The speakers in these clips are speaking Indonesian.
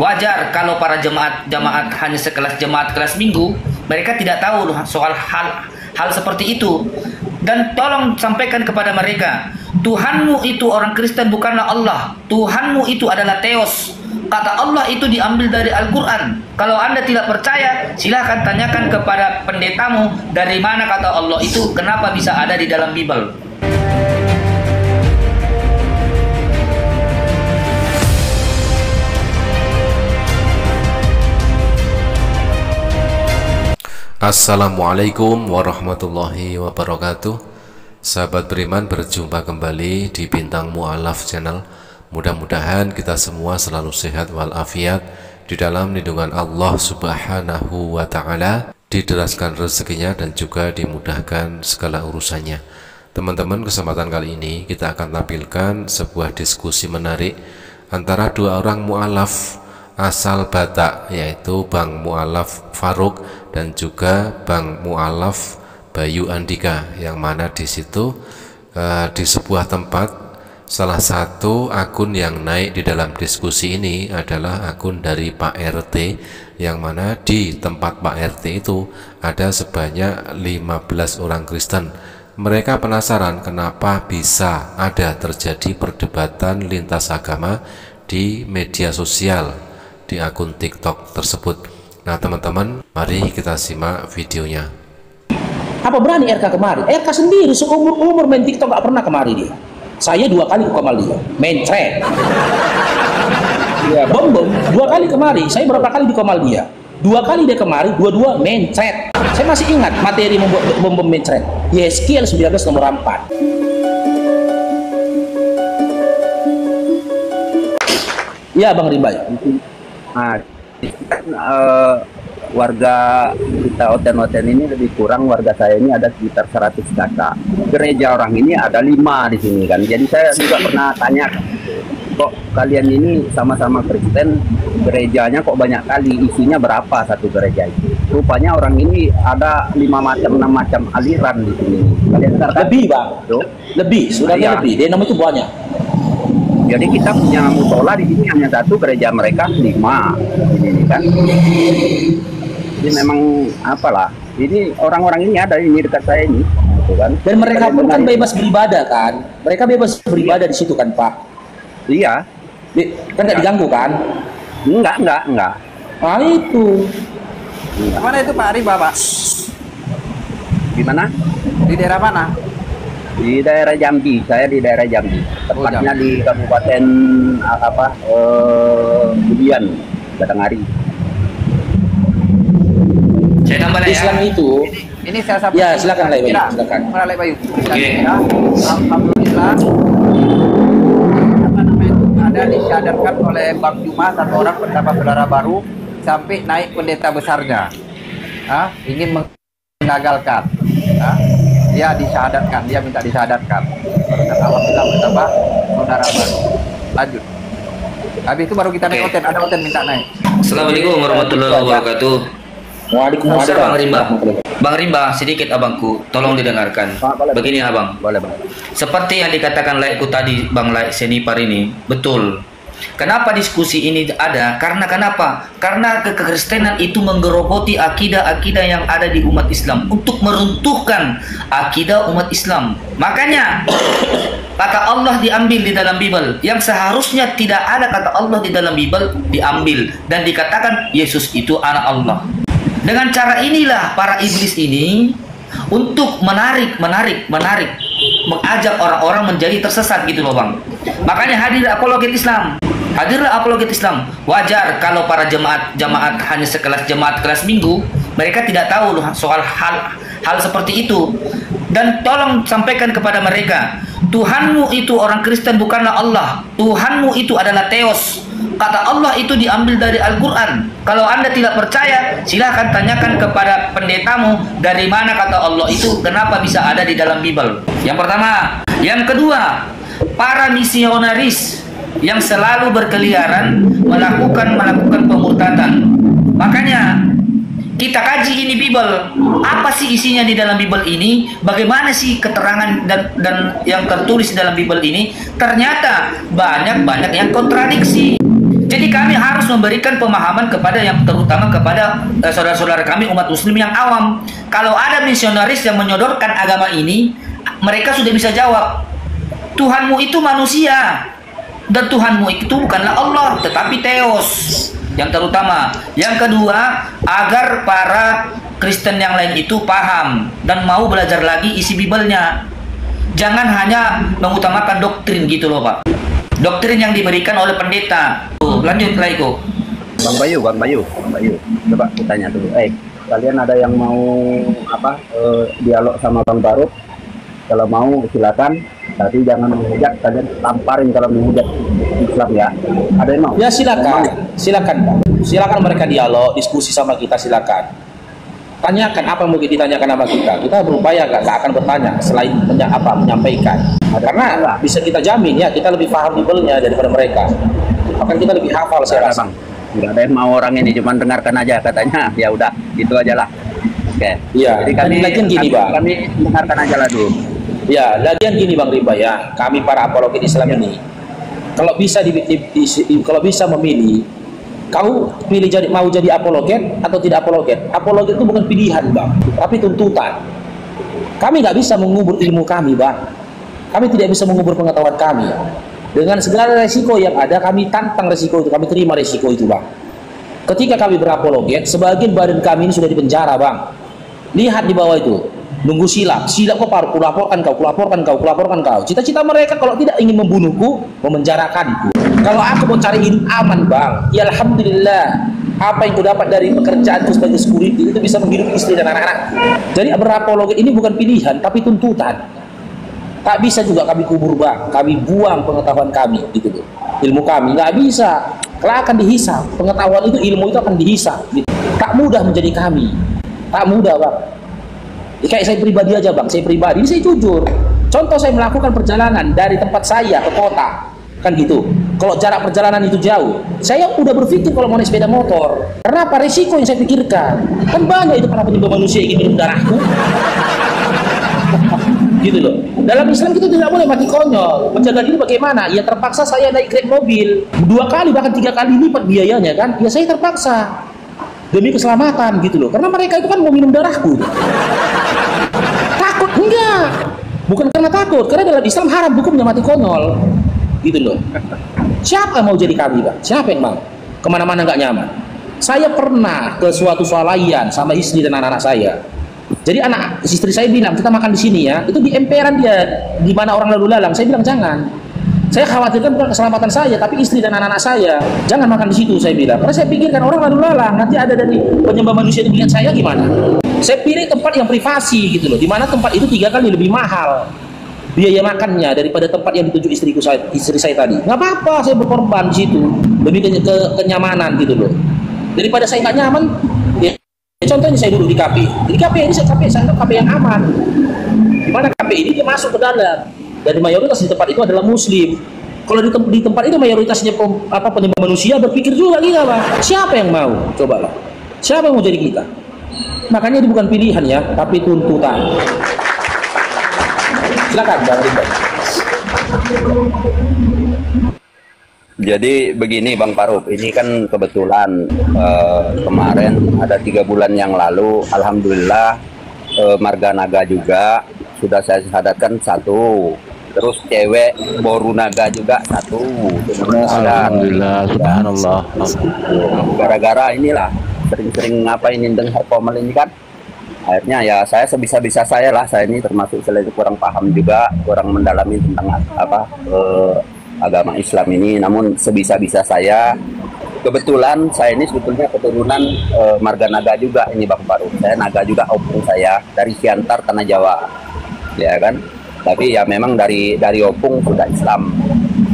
Wajar kalau para jemaat hanya sekelas jemaat kelas minggu, mereka tidak tahu soal hal seperti itu. Dan tolong sampaikan kepada mereka, Tuhanmu itu orang Kristen bukanlah Allah. Tuhanmu itu adalah Theos. Kata Allah itu diambil dari Al-Quran. Kalau Anda tidak percaya, silahkan tanyakan kepada pendetamu dari mana kata Allah itu, kenapa bisa ada di dalam Bible. Assalamualaikum warahmatullahi wabarakatuh. Sahabat beriman, berjumpa kembali di Bintang Mu'alaf Channel. Mudah-mudahan kita semua selalu sehat walafiat di dalam lindungan Allah Subhanahu wa ta'ala, dideraskan rezekinya dan juga dimudahkan segala urusannya. Teman-teman, kesempatan kali ini kita akan tampilkan sebuah diskusi menarik antara dua orang mu'alaf asal Batak, yaitu Bang Mu'alaf Faruk dan juga Bang Mu'alaf Bayu Andika, yang mana di situ di sebuah tempat, salah satu akun yang naik di dalam diskusi ini adalah akun dari Pak RT, yang mana di tempat Pak RT itu ada sebanyak 15 orang Kristen. Mereka penasaran kenapa bisa ada terjadi perdebatan lintas agama di media sosial, di akun TikTok tersebut. Nah teman-teman, mari kita simak videonya. Apa berani RK kemari? RK sendiri seumur-umur main TikTok gak pernah kemari dia. Saya 2 kali ke Kemal dia, main thread. Ya, bom 2 kali kemari. Saya berapa kali di Kemal dia? 2 kali dia kemari, 2 main thread. Saya masih ingat materi membuat bom main thread. Yeskiel 19 nomor 4. Ya Bang Rimba. Warga kita Oten-Oten ini lebih kurang, warga saya ini ada sekitar 100 kakak. Gereja orang ini ada 5 di sini kan. Jadi saya juga pernah tanya, kok kalian ini sama-sama Kristen, gerejanya kok banyak kali, isinya berapa satu gereja itu? Rupanya orang ini ada 5 macam 6 macam aliran di sini. Kalian kan? Lebih Bang, tuh. Lebih, sudah ya. Lebih. Dia nama itu banyak. Jadi kita punya musola di sini hanya 1, gereja mereka 5 ini kan. Jadi memang apalah, ini orang-orang ini ada ini dekat saya ini, gitu kan. Dan mereka pun kan bebas beribadah kan, mereka bebas beribadah di situ kan Pak. Iya. Kan nggak diganggu kan? Enggak. Ah itu. Mana itu Pak Rimba Pak? Di mana? Di daerah mana? Di daerah Jambi, saya di daerah Jambi. Tepatnya di Kabupaten Budian, Batanghari. Saya tambah Islam ya. itu. Ini saya sampaikan. Ya silakan Lek Bayu, silakan. Lek Bayu. Oke. Alhamdulillah. Apa namanya itu ada disyadarkan oleh Bang Juma, satu orang pendapat saudara baru sampai naik pendeta besarnya. Ingin mengagalkan. Dia disyahadatkan, dia minta disyahadatkan. Alhamdulillah bertambah saudara baru. Lanjut. Habis itu baru kita naik Oten, ada Oten minta naik. Assalamualaikum warahmatullahi wabarakatuh. Waalaikumsalam. Bang Rimba, sedikit abangku, tolong didengarkan. Begini abang. Boleh, Bang. Seperti yang dikatakan Laikku tadi, Bang Laik Senipar ini, betul. Kenapa diskusi ini ada? Karena kenapa? Karena kekristenan itu menggerogoti akidah-akidah yang ada di umat Islam untuk meruntuhkan akidah umat Islam. Makanya kata Allah diambil di dalam Bible, yang seharusnya tidak ada kata Allah di dalam Bible diambil dan dikatakan Yesus itu anak Allah. Dengan cara inilah para iblis ini untuk menarik, mengajak orang-orang menjadi tersesat gitu loh Bang. Makanya hadir apologet Islam. Hadirlah apologet Islam. Wajar kalau para jemaat hanya sekelas jemaat kelas minggu, mereka tidak tahu soal hal seperti itu. Dan tolong sampaikan kepada mereka, Tuhanmu itu orang Kristen bukanlah Allah. Tuhanmu itu adalah Theos. Kata Allah itu diambil dari Al-Quran. Kalau Anda tidak percaya, silahkan tanyakan kepada pendetamu dari mana kata Allah itu, kenapa bisa ada di dalam Bible. Yang pertama. Yang kedua, para misionaris yang selalu berkeliaran melakukan pemurtadan. Makanya kita kaji ini Bible, apa sih isinya di dalam Bible ini, bagaimana sih keterangan dan yang tertulis di dalam Bible ini. Ternyata banyak yang kontradiksi. Jadi kami harus memberikan pemahaman kepada yang terutama kepada saudara-saudara kami umat muslim yang awam. Kalau ada misionaris yang menyodorkan agama ini, mereka sudah bisa jawab, Tuhanmu itu manusia dan Tuhanmu itu bukanlah Allah tetapi Theos. Yang terutama. Yang kedua, agar para Kristen yang lain itu paham dan mau belajar lagi isi Bibelnya. Jangan hanya mengutamakan doktrin gitu loh Pak. Doktrin yang diberikan oleh pendeta. Lanjut Laiko. Bang Bayu, coba aku tanya dulu. Kalian ada yang mau dialog sama Bang Baruk? Kalau mau silakan. Tapi jangan menghujat, kalian tamparin kalau menghujat Islam ya. Ada yang mau? Ya silakan, silakan Bang. Silakan mereka dialog, diskusi sama kita, silakan. Tanyakan apa yang mau ditanyakan sama kita. Kita berupaya nggak akan bertanya selain menyampaikan. Karena bisa kita jamin ya, kita lebih paham Bibelnya daripada mereka. Bahkan kita lebih hafal saya rasa. Nggak ada yang mau orang ini, cuma dengarkan aja katanya. Ya udah, itu aja lah. Oke. Iya. Jadi kami gini Bang. Kami dengarkan aja lah dulu. Ya, lagian gini Bang Rimba ya, kami para apologet Islam ini, kalau bisa kalau bisa memilih, kau pilih mau jadi apologet atau tidak apologet. Apologet itu bukan pilihan Bang, tapi tuntutan. Kami nggak bisa mengubur ilmu kami Bang, kami tidak bisa mengubur pengetahuan kami. Dengan segala resiko yang ada, kami tantang resiko itu, kami terima resiko itu Bang. Ketika kami berapologet, sebagian badan kami ini sudah dipenjara Bang. Lihat di bawah itu, nunggu silap kok paruh, kulaporkan kau. Cita-cita mereka kalau tidak ingin membunuhku, memenjarakanku. Kalau aku mau cari hidup aman Bang, ya alhamdulillah, apa yang ku dapat dari pekerjaanku sebagai security itu bisa menghidupi istri dan anak-anak. Jadi berapologet ini bukan pilihan tapi tuntutan. Tak bisa juga kami kubur Bang, kami buang pengetahuan kami gitu loh. Ilmu kami nggak bisa, kalau akan dihisap pengetahuan itu, ilmu itu akan dihisap gitu. Tak mudah menjadi kami, tak mudah Bang. Kayak saya pribadi aja Bang, saya pribadi, saya jujur. Contoh saya melakukan perjalanan dari tempat saya ke kota, kan gitu. Kalau jarak perjalanan itu jauh, saya udah berpikir kalau mau naik sepeda motor. Karena apa? Resiko yang saya pikirkan. Kan banyak itu para penyembah manusia yang ingin minum darahku. Gitu loh. Dalam Islam kita tidak boleh mati konyol. Menjaga diri bagaimana? Ya terpaksa saya naik Grab mobil 2 kali bahkan 3 kali lipat biayanya kan. Ya saya terpaksa demi keselamatan gitu loh. Karena mereka itu kan mau minum darahku. Takut enggak? Bukan karena takut, karena dalam Islam haram hukumnya mati konyol. Gitu loh. Siapa yang mau jadi kami Bang? Siapa yang mau? Kemana-mana nggak nyaman. Saya pernah ke suatu swalayan sama istri dan anak-anak saya. Jadi istri saya bilang, kita makan di sini ya. Itu di emperan dia, di mana orang lalu lalang. Saya bilang jangan. Saya khawatirkan bukan keselamatan saya, tapi istri dan anak-anak saya. Jangan makan di situ, saya bilang. Karena saya pikirkan orang lalu lalang, nanti ada dari penyembah manusia itu lihat saya gimana. Saya pilih tempat yang privasi gitu loh, di mana tempat itu 3 kali lebih mahal biaya makannya daripada tempat yang dituju istri saya tadi. Nggak apa-apa, saya berkorban di situ demi kenyamanan gitu loh. Daripada saya nggak nyaman, ya, contohnya saya duduk di kafe. Di kafe ini saya anggap kafe yang aman. Di mana kafe ini dia masuk ke dalam. Dari mayoritas di tempat itu adalah Muslim. Kalau di tempat itu mayoritasnya penyembah manusia, berpikir juga kita Bang. Siapa yang mau? Cobalah. Siapa yang mau jadi kita? Makanya ini bukan pilihan ya, tapi tuntutan. Silakan Bang Ridwan. Jadi begini Bang Farouk, ini kan kebetulan kemarin ada 3 bulan yang lalu, alhamdulillah marga naga juga sudah saya syahadatkan 1. Terus cewek boru naga juga 1. Alhamdulillah, subhanallah. Gara-gara inilah sering-sering ngapain dengar komel ini kan, akhirnya ya saya sebisa-bisa saya lah. Saya ini termasuk selain kurang paham juga, kurang mendalami tentang agama Islam ini. Namun sebisa-bisa saya, kebetulan saya ini sebetulnya keturunan marga naga juga ini Bang Farouk. Saya naga juga, opung saya dari Siantar tanah Jawa, ya kan. Tapi ya memang dari opung sudah Islam,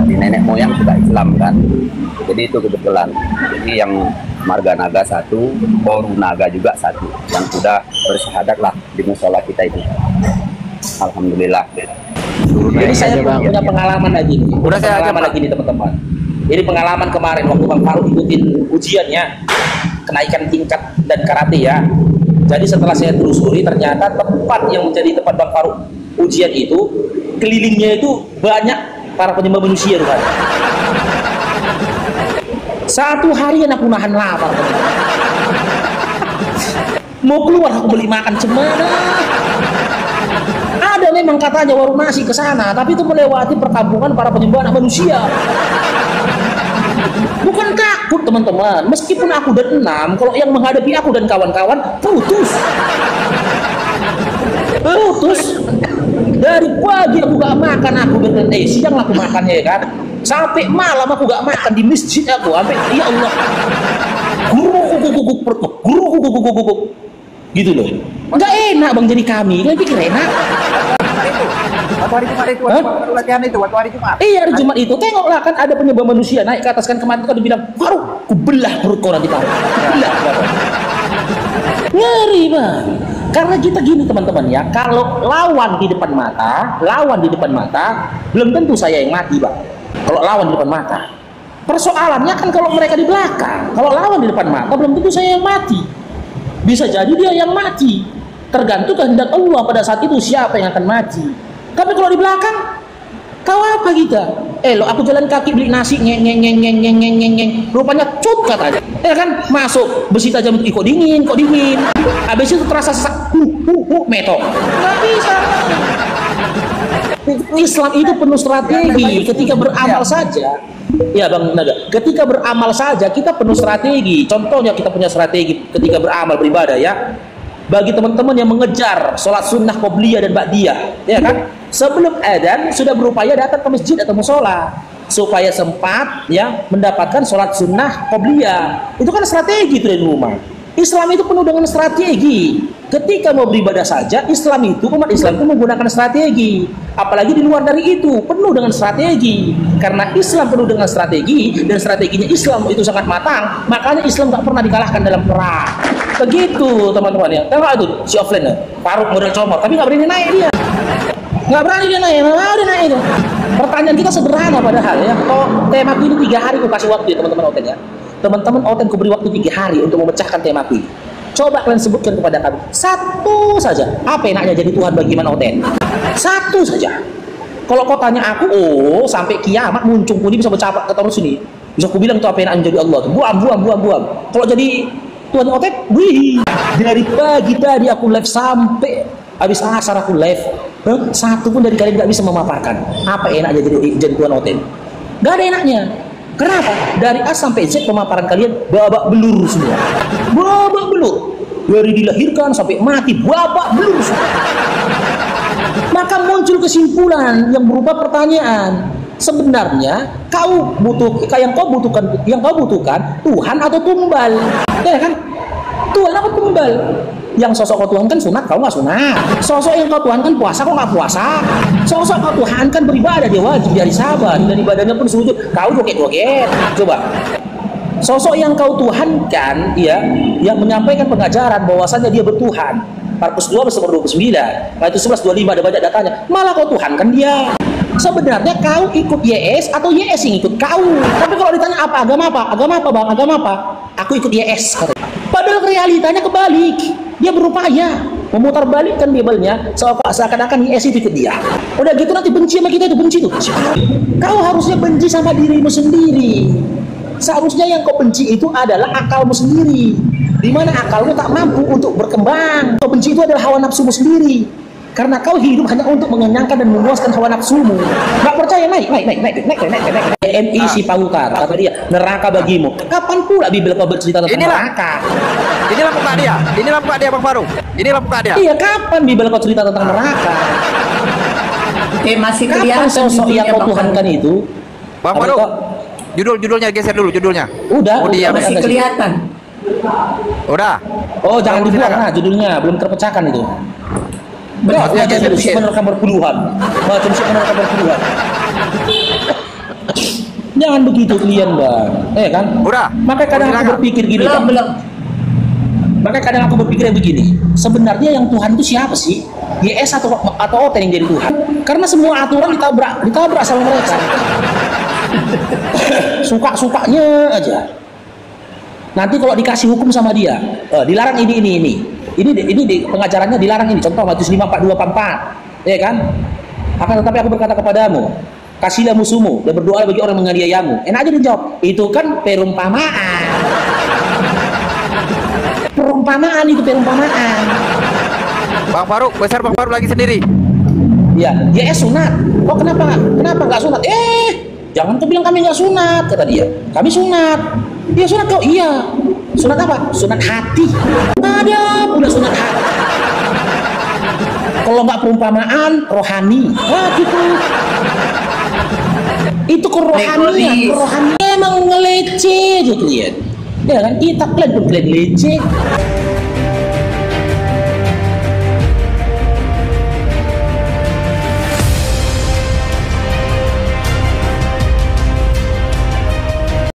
dari nenek moyang sudah Islam kan. Jadi itu kebetulan. Jadi yang marga naga 1, boru naga juga 1, yang sudah bersyahadat lah di musola kita ini. Alhamdulillah. Jadi saya punya pengalaman lagi. Pengalaman lagi nih teman-teman. Jadi pengalaman kemarin waktu Bang Farouk ikutin ujiannya, kenaikan tingkat dan karate ya. Jadi setelah saya telusuri, ternyata tempat yang menjadi tempat Bang Farouk ujian itu, kelilingnya itu banyak para penyembah manusia tuh kan. Satu harian aku nahan lapar. Mau keluar aku beli makan cemana. Ada memang katanya warung nasi ke sana, tapi itu melewati perkampungan para penyembah anak manusia. Bukan takut teman-teman, meskipun aku dan 6, kalau yang menghadapi aku dan kawan-kawan putus. Dari pagi aku gak makan, aku dan siang aku makannya ya kan, sampai malam aku gak makan di masjid aku, sampai ya Allah, guru gitu loh. Nggak enak bang jadi kami, kan pikir enak. Waktu hari Jumat itu, waktu latihan itu, waktu hari Jumat. Iya hari Jumat itu, tengoklah kan ada penyembah manusia naik ke atas kan, kemarin kan dibilang, Faruk, ku belah perut kau nanti Faruk, belah. Ngeri bang. Karena kita gini teman-teman ya, kalau lawan di depan mata, belum tentu saya yang mati bang. Kalau lawan di depan mata, persoalannya kan kalau mereka di belakang. Kalau lawan di depan mata, belum tentu saya yang mati. Bisa jadi dia yang mati. Tergantung kehendak Allah pada saat itu siapa yang akan mati. Tapi kalau di belakang, kau apa kita? Lo aku jalan kaki beli nasi, ngeng. Rupanya cut katanya. Ya kan, masuk besi tajam kok dingin. Habis itu terasa sesak, metong. Nggak bisa. Islam itu penuh strategi. Ketika beramal saja, ya Bang Naga, ketika beramal saja kita penuh strategi. Contohnya kita punya strategi ketika beramal beribadah ya. Bagi teman-teman yang mengejar sholat sunnah qobliyah dan ba'diyah, ya kan? Sebelum adzan sudah berupaya datang ke masjid atau musola supaya sempat ya mendapatkan sholat sunnah qobliyah. Itu kan strategi itu dari rumah. Islam itu penuh dengan strategi. Ketika mau beribadah saja, umat Islam itu menggunakan strategi. Apalagi di luar dari itu, penuh dengan strategi. Karena Islam penuh dengan strategi, dan strateginya Islam itu sangat matang, makanya Islam nggak pernah dikalahkan dalam perang. Begitu teman-teman ya. Tengok itu si offline Faruk model comot, tapi nggak berani naik dia. Nggak berani dia naik, itu. Pertanyaan kita sederhana padahal ya. Kalau tema ini 3 hari aku kasih waktu ya teman-teman Oten ya. Teman-teman Oten ku beri waktu 3 hari untuk memecahkan tema ini. Coba kalian sebutkan kepada kami satu saja, apa enaknya jadi Tuhan bagi Man Oten? Satu saja. Kalau kau tanya aku, sampai kiamat muncung pun bisa bercapak ke terus ini. Bisa aku bilang itu apa enaknya jadi Allah? Buang. Kalau jadi Tuhan Oten, wih, dari pagi tadi aku live sampai habis asar aku live. Satu pun dari kalian nggak bisa memaparkan apa enaknya jadi Tuhan Oten. Gak ada enaknya. Kenapa? Dari A sampai Z pemaparan kalian babak belur semua. Babak belur. Dari dilahirkan sampai mati babak belur semua. Maka muncul kesimpulan yang berupa pertanyaan. Sebenarnya yang kau butuhkan Tuhan atau tumbal? Ya kan? Tuhan apa tumbal? Yang sosok kau Tuhan kan sunat, kau nggak sunat. Sosok yang kau Tuhan kan puasa, kau nggak puasa. Sosok kau Tuhan kan beribadah, dia wajib, dia sabar, dan ibadahnya pun sujud. Kau joget-joget. Coba. Sosok yang kau Tuhan kan, ya, yang menyampaikan pengajaran bahwasannya dia bertuhan. Markus 2 bersama 29. Matius 11 25 ada banyak datanya. Malah kau Tuhan kan dia. Sebenarnya kau ikut YS atau YS yang ikut kau. Tapi kalau ditanya agama apa? Aku ikut YS. Padahal realitanya kebalik. Dia berupaya memutar balikkan labelnya seakan-akan YS itu ikut dia. Udah gitu nanti benci sama kita, itu benci tuh. Kau harusnya benci sama dirimu sendiri. Seharusnya yang kau benci itu adalah akalmu sendiri. Di mana akalmu tak mampu untuk berkembang. Kau benci itu adalah hawa nafsumu sendiri. Karena kau hidup hanya untuk mengenyangkan dan memuaskan hawa nafsumu. Gak percaya naik. MI si Pautar kata dia, neraka bagimu. Kapan pula Bibel kau bercerita tentang neraka? Inilah muka dia Bang Faruk. Inilah muka dia. Iya, kapan Bibel kau cerita tentang neraka? Masih kapan kelihatan sosok yang kau tuhankan itu? Bang Faruk, judulnya geser dulu judulnya. Udah masih kelihatan. Udah. Oh, jangan dibuang lah judulnya, belum terpecahkan itu. Macam siapa menerkam berpuluhan. Jangan begitu kalian bang, kan? Udah. Makanya kadang aku berpikir gini. Makanya kadang aku berpikir begini. Sebenarnya yang Tuhan itu siapa sih? YS atau Oten yang jadi Tuhan? Karena semua aturan ditabrak sama mereka. Suka-sukanya aja. Nanti kalau dikasih hukum sama dia, dilarang ini di pengajarannya dilarang ini. Contoh Matius 5:42-44, ya kan? Akan tetapi aku berkata kepadamu, kasihlah musuhmu dan berdoa bagi orang menganiayamu. Enak aja dijawab, itu kan perumpamaan. Perumpamaan itu perumpamaan. Bang Faruk, besar Bang Faruk lagi sendiri. Ya, dia sunat. Oh kenapa? Kenapa nggak sunat? Jangan kau bilang kami nggak sunat, kata dia. Kami sunat. Dia sunat kau? Iya. Sunat apa? Sunat hati. Ada udah sunat hati. Kalau nggak perumpamaan, rohani. Wah gitu. Itu kerohanian, rohani emang ngelece aja kalian. Ya kan kita klaim leceh.